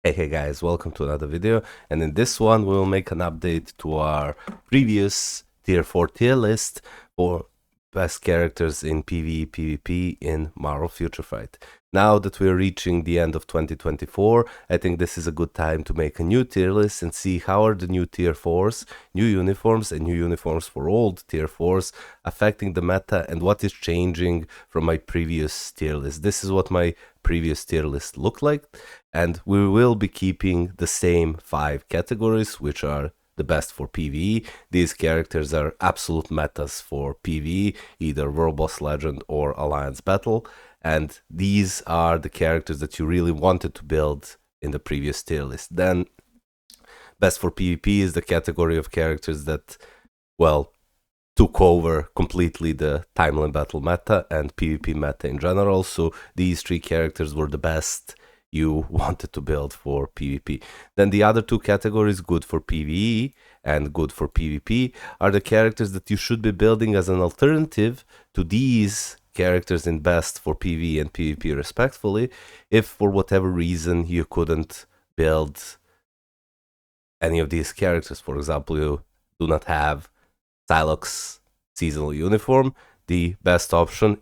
Hey guys, welcome to another video, and in this one we'll make an update to our previous tier 4 tier list for best characters in PvE PvP in Marvel Future Fight. Now that we're reaching the end of 2024, I think this is a good time to make a new tier list and see how are the new tier 4s, new uniforms and new uniforms for old tier 4s affecting the meta and what is changing from my previous tier list. This is what my previous tier list looked like, and we will be keeping the same 5 categories, which are the best for PvE. These characters are absolute metas for PvE, either World Boss Legend or Alliance Battle, and these are the characters that you really wanted to build in the previous tier list. Then best for PvP is the category of characters that, well, took over completely the timeline battle meta and PvP meta in general. So these 3 characters were the best you wanted to build for PvP. Then the other 2 categories, good for PvE and good for PvP, are the characters that you should be building as an alternative to these characters in best for PvE and PvP respectively, if for whatever reason you couldn't build any of these characters. For example, you do not have Psylocke's seasonal uniform, the best option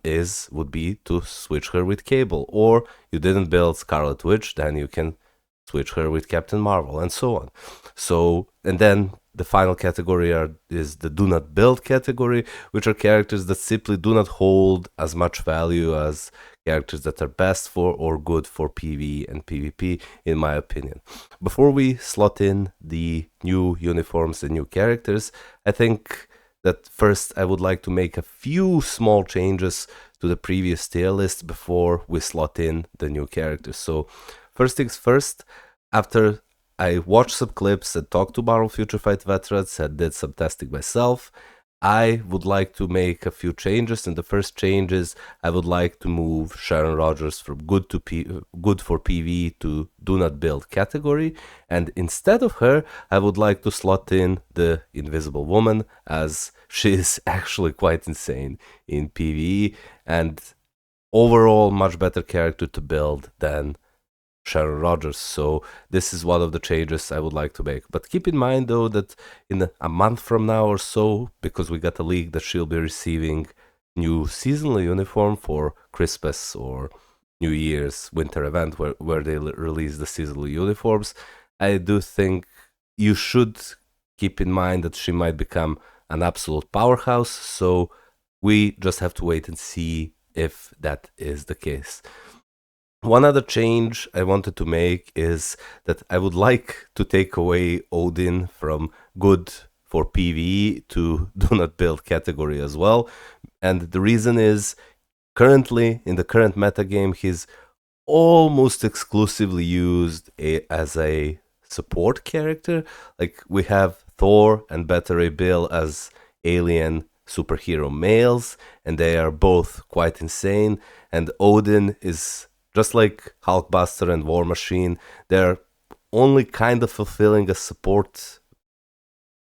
would be to switch her with Cable. Or you didn't build Scarlet Witch, then you can switch her with Captain Marvel, and so on. So, and then the final category is the do not build category, which are characters that simply do not hold as much value as characters that are best for or good for PvE and PvP, in my opinion. Before we slot in the new uniforms and new characters, I think that first I would like to make a few small changes to the previous tier list before we slot in the new characters. So first things first, after I watched some clips and talked to Marvel Future Fight veterans and did some testing myself, I would like to make a few changes. And the first change is I would like to move Sharon Rogers from good for PvE to do not build category, and instead of her I would like to slot in the Invisible Woman, as she is actually quite insane in PvE and overall much better character to build than Sharon Rogers. So this is one of the changes I would like to make. But keep in mind though that in a month from now or so, because we got a leak that she'll be receiving new seasonal uniform for Christmas or New Year's winter event where they release the seasonal uniforms, I do think you should keep in mind that she might become an absolute powerhouse. So we just have to wait and see if that is the case. One other change I wanted to make is that I would like to take away Odin from good for PvE to do not build category as well. And the reason is, currently, in the current metagame, he's almost exclusively used as a support character. Like, we have Thor and Beta Ray Bill as alien superhero males, and they are both quite insane. And Odin is just like Hulkbuster and War Machine, they're only kind of fulfilling a support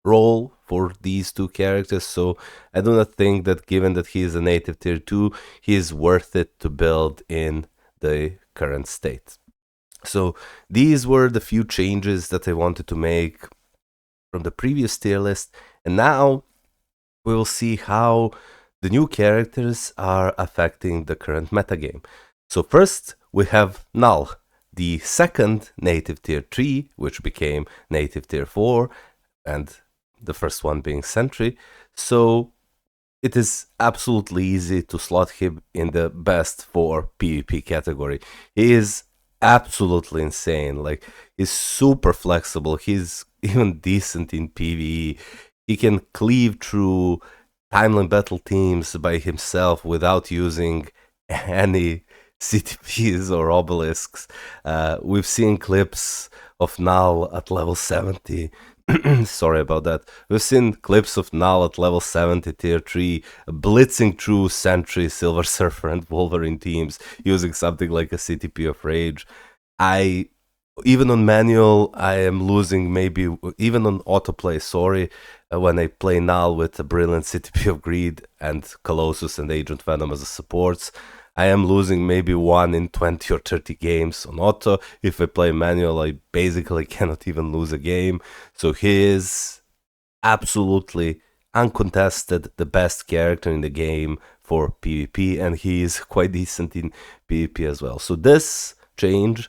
role for these 2 characters. So I do not think that, given that he is a native tier 2, he is worth it to build in the current state. So these were the few changes that I wanted to make from the previous tier list, and now we will see how the new characters are affecting the current metagame. So first, we have Knull, the second native tier 3, which became native tier 4, and the first one being Sentry. So it is absolutely easy to slot him in the best for PvP category. He is absolutely insane. Like, he's super flexible. He's even decent in PvE. He can cleave through timeline battle teams by himself without using any CTPs or obelisks. We've seen clips of Knull at level 70. Sorry about that. We've seen clips of Knull at level 70 tier 3 blitzing through Sentry, Silver Surfer and Wolverine teams using something like a CTP of Rage. Even on manual, I am losing, maybe even on autoplay, when I play Knull with a brilliant CTP of Greed and Colossus and Agent Venom as a supports. I am losing maybe 1 in 20 or 30 games on auto. If I play manual, I basically cannot even lose a game. So he is absolutely uncontested the best character in the game for PvP, and he is quite decent in PvP as well. So this change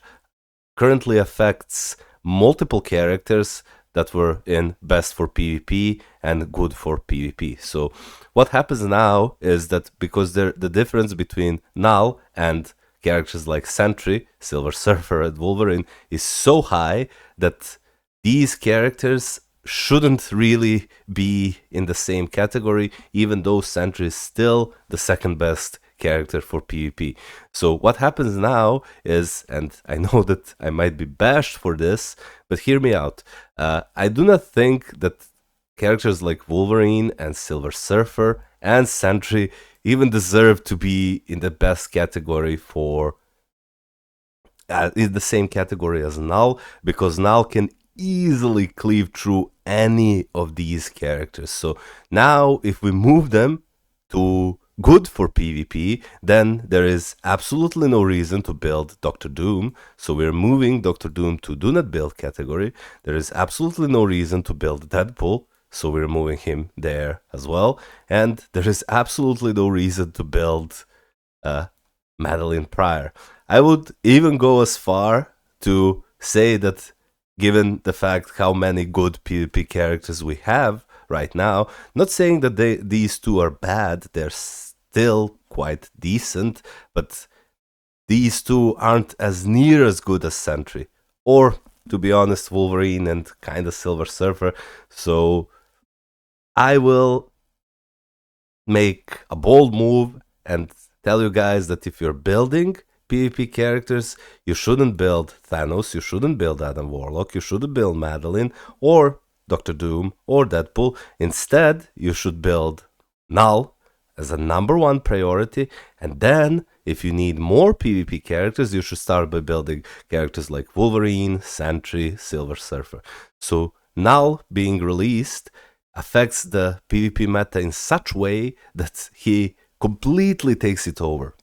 currently affects multiple characters that were in best for PvP and good for PvP. So what happens now is that because the difference between Knull and characters like Sentry, Silver Surfer, and Wolverine is so high that these characters shouldn't really be in the same category, even though Sentry is still the second best character for PvP. So what happens now is, and I know that I might be bashed for this, but hear me out. I do not think that characters like Wolverine and Silver Surfer and Sentry even deserve to be in the best category for in the same category as Knull, because Knull can easily cleave through any of these characters. So now if we move them to good for PvP, then there is absolutely no reason to build Doctor Doom. So we're moving Doctor Doom to do not build category. There is absolutely no reason to build Deadpool. So we're moving him there as well. And there is absolutely no reason to build Madeline Pryor. I would even go as far to say that given the fact how many good PvP characters we have right now, not saying that these two are bad, they're still quite decent, but these two aren't as near as good as Sentry, or to be honest, Wolverine and kind of Silver Surfer. So I will make a bold move and tell you guys that if you're building PvP characters, you shouldn't build Thanos, you shouldn't build Adam Warlock, you shouldn't build Madeline or Doctor Doom or Deadpool. Instead, you should build Knull as a #1 priority, and then if you need more PvP characters, you should start by building characters like Wolverine, Sentry, Silver Surfer. So Knull being released affects the PvP meta in such way that he completely takes it over.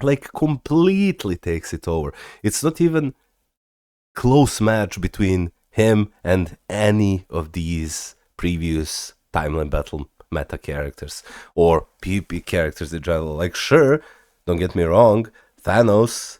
Like, completely takes it over. It's not even close match between him and any of these previous timeline battle meta characters or PvP characters in general. Like, sure, don't get me wrong, Thanos,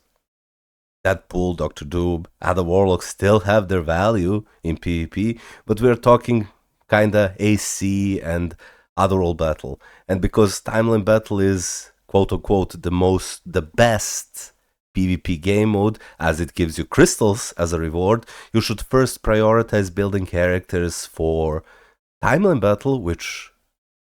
Deadpool, Doctor Doom, Adam Warlock still have their value in PvP, but we're talking kinda AC and Otherworld battle. And because timeline battle is quote unquote the best PvP game mode, as it gives you crystals as a reward, you should first prioritize building characters for timeline battle, which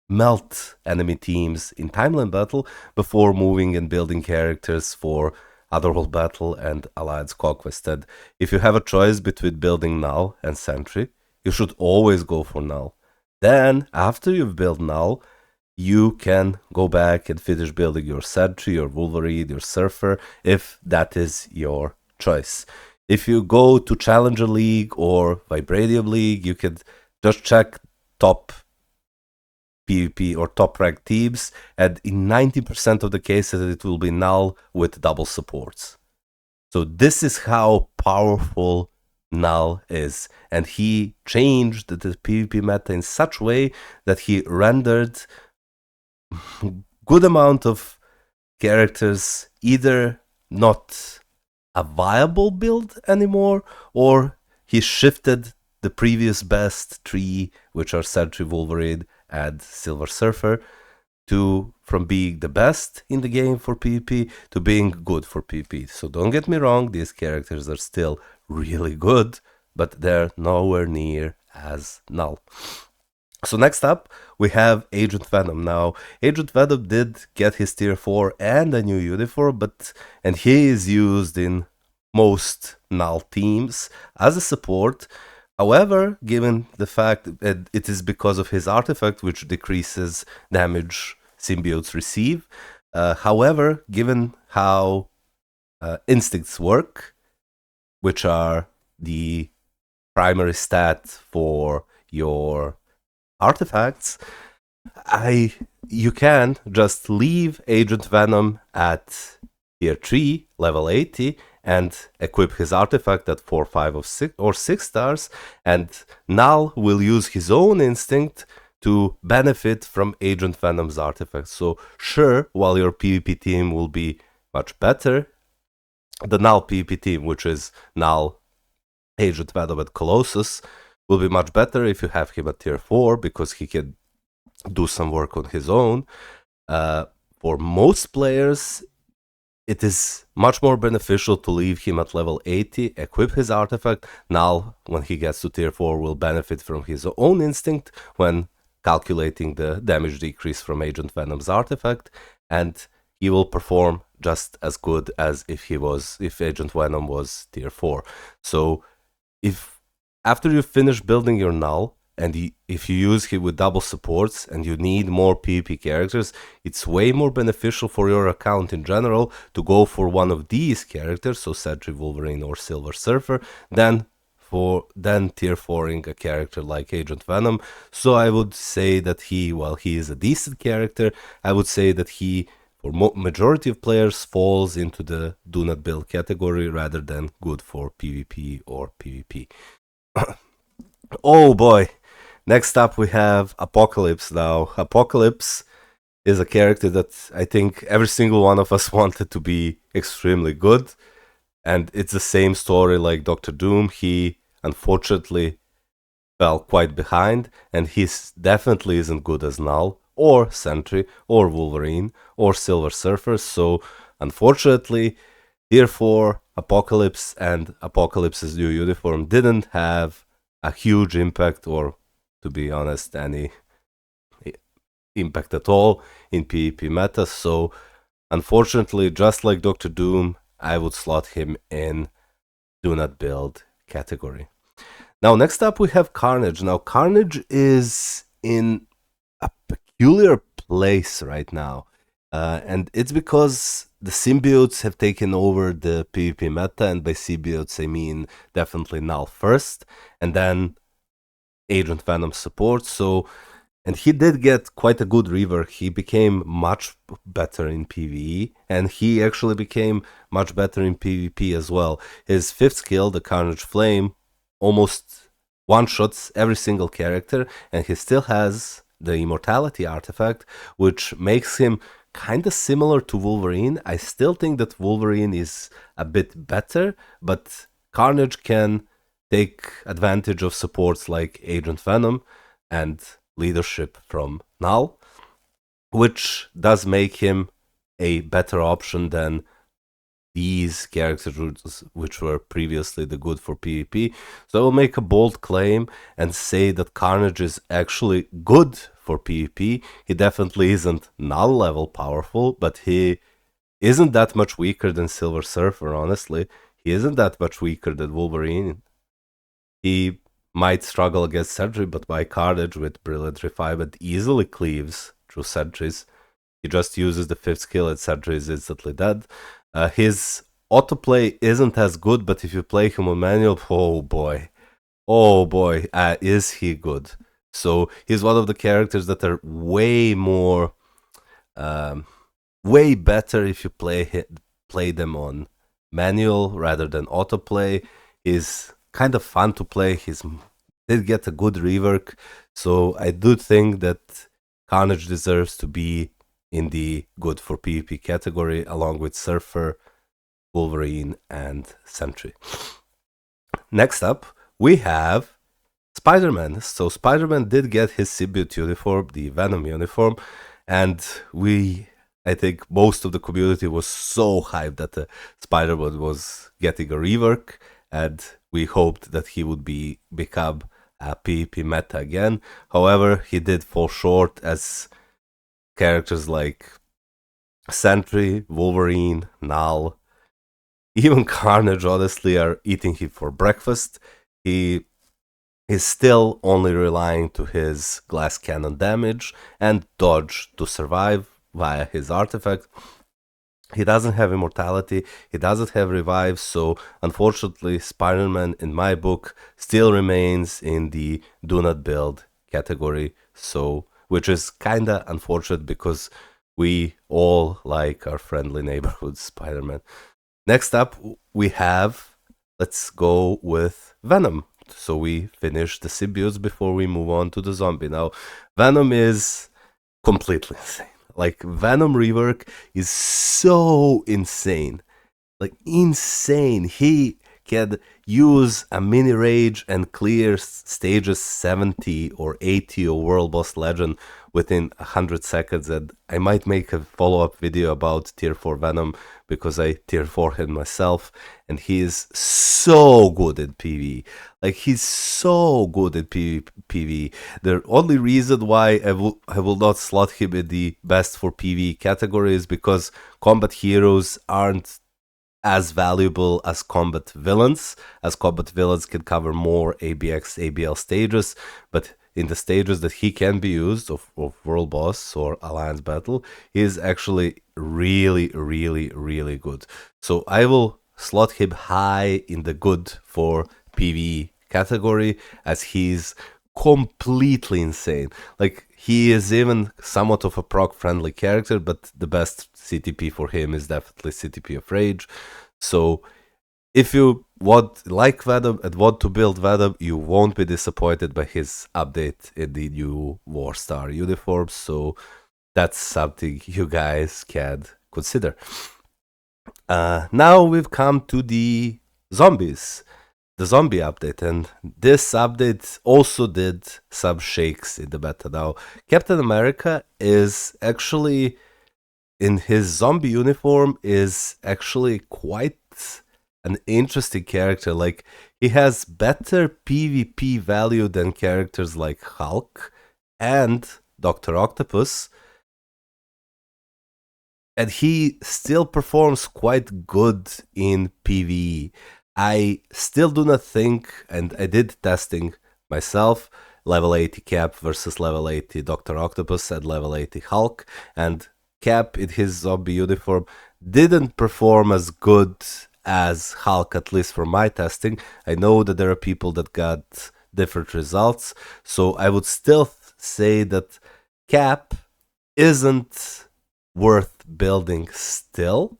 melt enemy teams in timeline battle, before moving and building characters for Otherworld battle and Alliance Conquest. And if you have a choice between building Knull and Sentry, you should always go for Knull. Then, after you've built Knull, you can go back and finish building your Sentry, your Wolverine, your Surfer, if that is your choice. If you go to Challenger League or Vibranium League, you can just check top PvP or top ranked teams, and in 90% of the cases it will be Knull with double supports. So this is how powerful Knull is, and he changed the PvP meta in such a way that he rendered good amount of characters either not a viable build anymore, or he shifted the previous best three, which are Sentry, Wolverine, and Silver Surfer, from being the best in the game for PvP to being good for PvP. So don't get me wrong, these characters are still really good, but they're nowhere near as Knull. So next up, we have Agent Venom. Now, Agent Venom did get his tier 4 and a new uniform, and he is used in most Knull teams as a support. However, given the fact that it is because of his artifact, which decreases damage symbiotes receive, however, given how instincts work, which are the primary stat for your artifacts, You can just leave Agent Venom at tier 3, level 80, and equip his artifact at 4, 5, or 6 stars, and Knull will use his own instinct to benefit from Agent Venom's artifact. So sure, while your PvP team will be much better, the Knull PvP team, which is Knull, Agent Venom, and Colossus, will be much better if you have him at tier 4, because he can do some work on his own. For most players, it is much more beneficial to leave him at level 80, equip his artifact. Now, when he gets to tier 4, will benefit from his own instinct when calculating the damage decrease from Agent Venom's artifact, and he will perform just as good as if Agent Venom was tier 4. So, if after you finish building your Knull, and if you use him with double supports and you need more PvP characters, it's way more beneficial for your account in general to go for one of these characters, so Sentry, Wolverine, or Silver Surfer, than tier 4ing a character like Agent Venom. So I would say that while he is a decent character, I would say that he, for majority of players, falls into the do not build category rather than good for PvP or PvP. Oh boy. Next up, we have Apocalypse now. Apocalypse is a character that I think every single one of us wanted to be extremely good. And it's the same story like Doctor Doom. He unfortunately fell quite behind, and he definitely isn't good as Knull, or Sentry, or Wolverine, or Silver Surfer. So unfortunately, tier 4, Apocalypse, and Apocalypse's new uniform didn't have a huge impact, or to be honest, any impact at all in PvP meta. So unfortunately, just like Doctor Doom, I would slot him in do not build category. Now, next up we have Carnage. Now, Carnage is in a peculiar place right now. And it's because the symbiotes have taken over the PvP meta, and by symbiotes I mean definitely Knull first, and then Agent Venom support. So, and he did get quite a good rework. He became much better in PvE, and he actually became much better in PvP as well. His 5th skill, the Carnage Flame, almost one-shots every single character, and he still has the Immortality artifact, which makes him kind of similar to Wolverine. I still think that Wolverine is a bit better, but Carnage can take advantage of supports like Agent Venom and leadership from Knull, which does make him a better option than these characters which were previously the good for PvP. So I will make a bold claim and say that Carnage is actually good for PvP. He definitely isn't Knull level powerful, but he isn't that much weaker than Silver Surfer, honestly. He isn't that much weaker than Wolverine. He might struggle against Sentry, but my Carnage with Brilliant Refinement easily cleaves through Sentries. He just uses the 5th skill and Sentry is instantly dead. His autoplay isn't as good, but if you play him on manual, oh boy, is he good. So he's one of the characters that are way better if you play them on manual rather than autoplay. He's kind of fun to play. Did get a good rework, so I do think that Carnage deserves to be in the good for PvP category along with Surfer, Wolverine, and Sentry. Next up, we have Spider-Man. So Spider-Man did get his symbiote uniform, the Venom uniform, and I think most of the community was so hyped that the Spider-Man was getting a rework, and we hoped that he would become a PvP meta again. However, he did fall short, as characters like Sentry, Wolverine, Knull, even Carnage, honestly, are eating him for breakfast. He is still only relying to his glass cannon damage and dodge to survive via his artifact. He doesn't have immortality, he doesn't have revive, so unfortunately Spider-Man, in my book, still remains in the do not build category. So which is kinda unfortunate because we all like our friendly neighborhood Spider-Man. Next up, we have, let's go with Venom. So we finish the symbiotes before we move on to the zombie. Now, Venom is completely insane. Like, Venom rework is so insane. Like, insane. He can use a mini rage and clear stages 70 or 80 of World Boss Legend within 100 seconds. And I might make a follow-up video about tier 4 Venom because I tier 4 him myself, and he is so good at PvE. Like, he's so good at PvE. The only reason why I will not slot him in the best for PvE category is because combat heroes aren't as valuable as combat villains, as combat villains can cover more ABX, ABL stages, but in the stages that he can be used, of World Boss or Alliance Battle, he is actually really, really, really good. So I will slot him high in the good for PvE category, as he's completely insane. Like, he is even somewhat of a proc-friendly character, but the best CTP for him is definitely CTP of Rage. So if you like Venom and want to build Venom, you won't be disappointed by his update in the new War Star uniform. So that's something you guys can consider. Now we've come to the zombies. The zombie update, and this update also did some shakes in the meta. Now, Captain America is actually, in his zombie uniform, is actually quite an interesting character. Like, he has better PvP value than characters like Hulk and Dr. Octopus, and he still performs quite good in PvE. I still do not think, and I did testing myself, level 80 Cap versus level 80 Dr. Octopus and level 80 Hulk, and Cap in his zombie uniform didn't perform as good as Hulk, at least from my testing. I know that there are people that got different results, so I would still say that Cap isn't worth building still,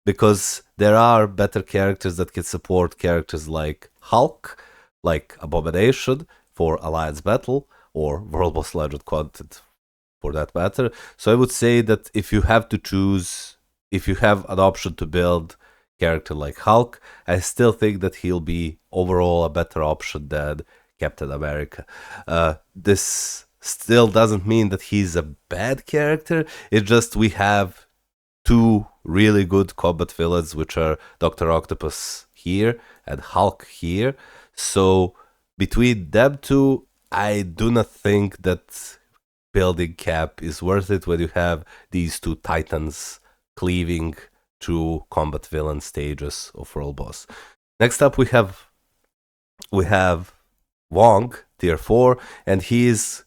because there are better characters that can support characters like Hulk, like Abomination for Alliance Battle, or World Boss Legend content for that matter. So I would say that if you have to choose, if you have an option to build character like Hulk, I still think that he'll be overall a better option than Captain America. This still doesn't mean that he's a bad character, it's just we have two really good combat villains, which are Dr. Octopus here and Hulk here. So between them two, I do not think that building Cap is worth it when you have these two titans cleaving through combat villain stages of World Boss. Next up, we have Wong, tier 4, and he is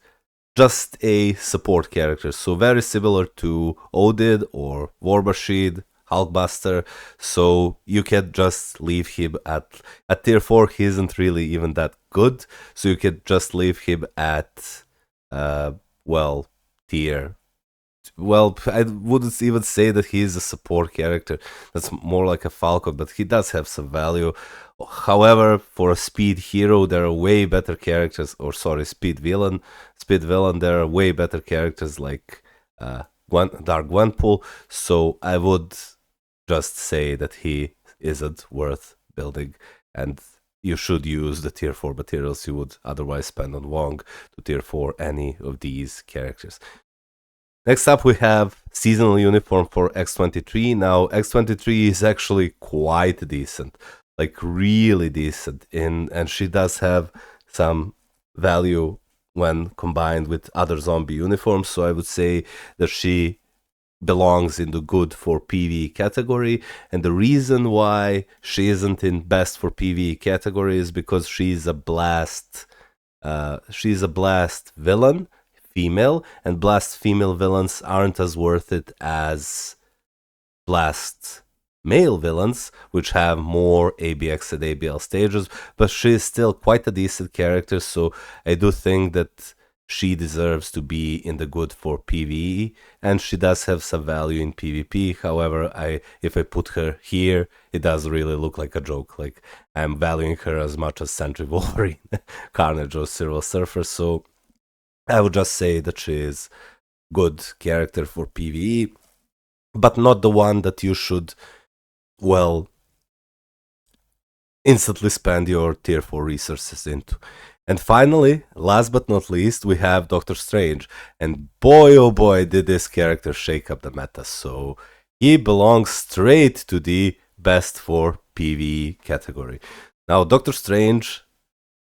just a support character, so very similar to Odin or War Machine, Hulkbuster. So you can just leave him at tier 4. He isn't really even that good, so you can just leave him at tier. Well, I wouldn't even say that he's a support character. That's more like a Falcon, but he does have some value. However, for a speed hero, there are way better characters, or sorry, speed villain, there are way better characters like Dark Gwenpool. So I would just say that he isn't worth building, and you should use the tier 4 materials you would otherwise spend on Wong to tier 4 any of these characters. Next up, we have seasonal uniform for X23. Now, X23 is actually quite decent, like really decent, and she does have some value when combined with other zombie uniforms. So I would say that she belongs in the good for PvE category, and the reason why she isn't in best for PvE category is because she's a blast villain, female, and blast female villains aren't as worth it as blast male villains, which have more ABX and ABL stages, but she is still quite a decent character. So I do think that she deserves to be in the good for PvE, and she does have some value in PvP. However, if I put her here, it does really look like a joke. Like, I'm valuing her as much as Sentry Wolverine, Carnage, or Cyril Surfer, so I would just say that she is good character for PvE, but not the one that you should, well, instantly spend your tier 4 resources into. And finally, last but not least, we have Doctor Strange. And boy, oh boy, did this character shake up the meta. So he belongs straight to the best for PvE category. Now, Doctor Strange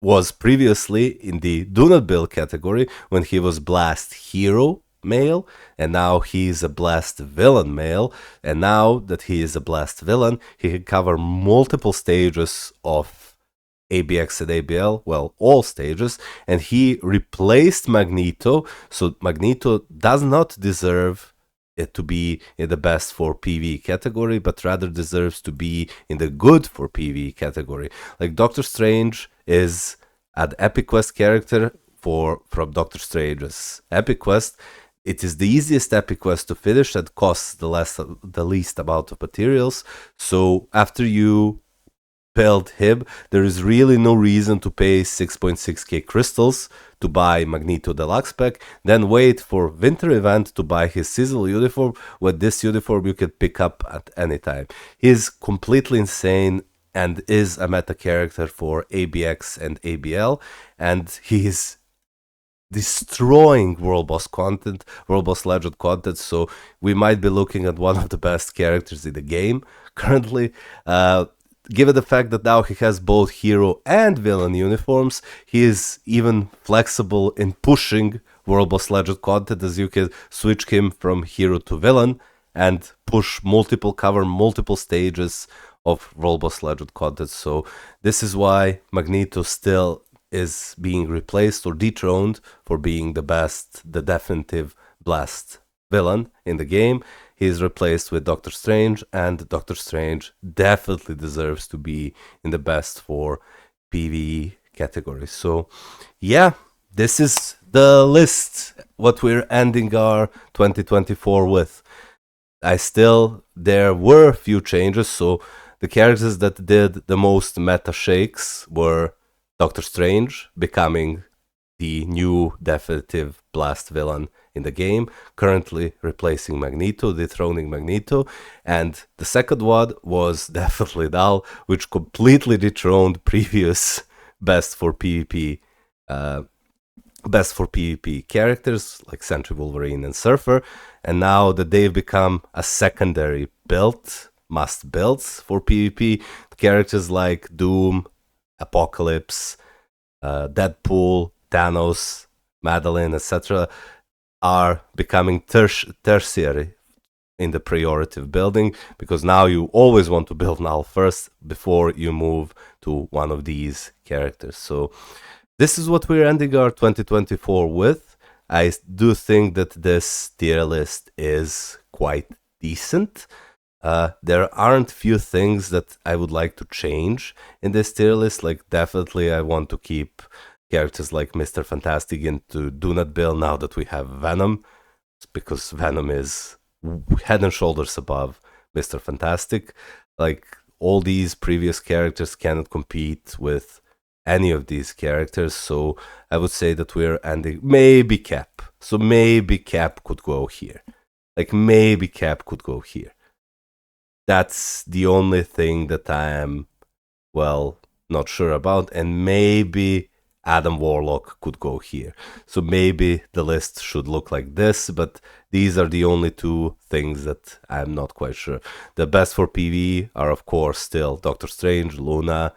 was previously in the Do Not Build category when he was Blast Hero male, and now he is a Blast Villain male. And now that he is a Blast Villain, he can cover multiple stages of ABX and ABL, well, all stages, and he replaced Magneto, so Magneto does not deserve it to be in the best for PvE category, but rather deserves to be in the good for PvE category. Like, Doctor Strange is an Epic Quest character from Doctor Strange's Epic Quest. It is the easiest Epic Quest to finish and costs the least amount of materials, so after you build him, there is really no reason to pay 6.6k crystals to buy Magneto Deluxe Pack, then wait for Winter Event to buy his seasonal uniform, when this uniform you can pick up at any time. He's completely insane and is a meta character for ABX and ABL, and he is destroying World Boss content, World Boss Legend content, so we might be looking at one of the best characters in the game currently. Given the fact that now he has both hero and villain uniforms, he is even flexible in pushing World Boss Legend content, as you can switch him from hero to villain and cover multiple stages of World Boss Legend content. So this is why Magneto still is being replaced or dethroned for being the definitive Blast villain in the game. He is replaced with Doctor Strange, and Doctor Strange definitely deserves to be in the best for PvE category. So yeah, this is the list, what we're ending our 2024 with. There were a few changes, so the characters that did the most meta shakes were Doctor Strange becoming the new definitive Blast villain in the game, currently replacing Magneto, dethroning Magneto. And the second one was definitely Knull, which completely dethroned previous best for PvP characters like Sentry Wolverine and Surfer, and now that they've become a secondary must builds for PvP, characters like Doom, Apocalypse, Deadpool, Thanos, Madeline, etc. are becoming tertiary in the priority building, because now you always want to build Knull first before you move to one of these characters. So this is what we're ending our 2024 with. I do think that this tier list is quite decent. There aren't few things that I would like to change in this tier list. Like, definitely I want to keep characters like Mr. Fantastic into Do Not Build now that we have Venom, because Venom is head and shoulders above Mr. Fantastic. Like, all these previous characters cannot compete with any of these characters, so I would say that we're ending maybe Cap. So maybe Cap could go here. Like, maybe Cap could go here. That's the only thing that I am, well, not sure about, and maybe Adam Warlock could go here. So maybe the list should look like this, but these are the only two things that I'm not quite sure. The best for PvE are, of course, still Doctor Strange, Luna,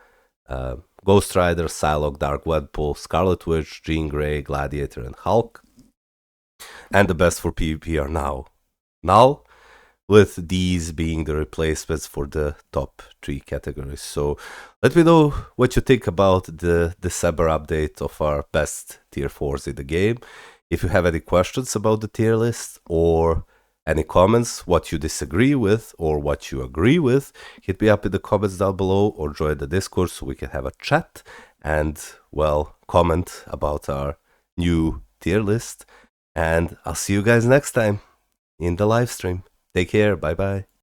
Ghost Rider, Psylocke, Dark Deadpool, Scarlet Witch, Jean Grey, Gladiator, and Hulk. And the best for PvP are now Knull, with these being the replacements for the top 3 categories. So let me know what you think about the December update of our best tier 4s in the game. If you have any questions about the tier list, or any comments, what you disagree with or what you agree with, hit me up in the comments down below, or join the Discord so we can have a chat and, well, comment about our new tier list. And I'll see you guys next time in the live stream. Take care. Bye bye.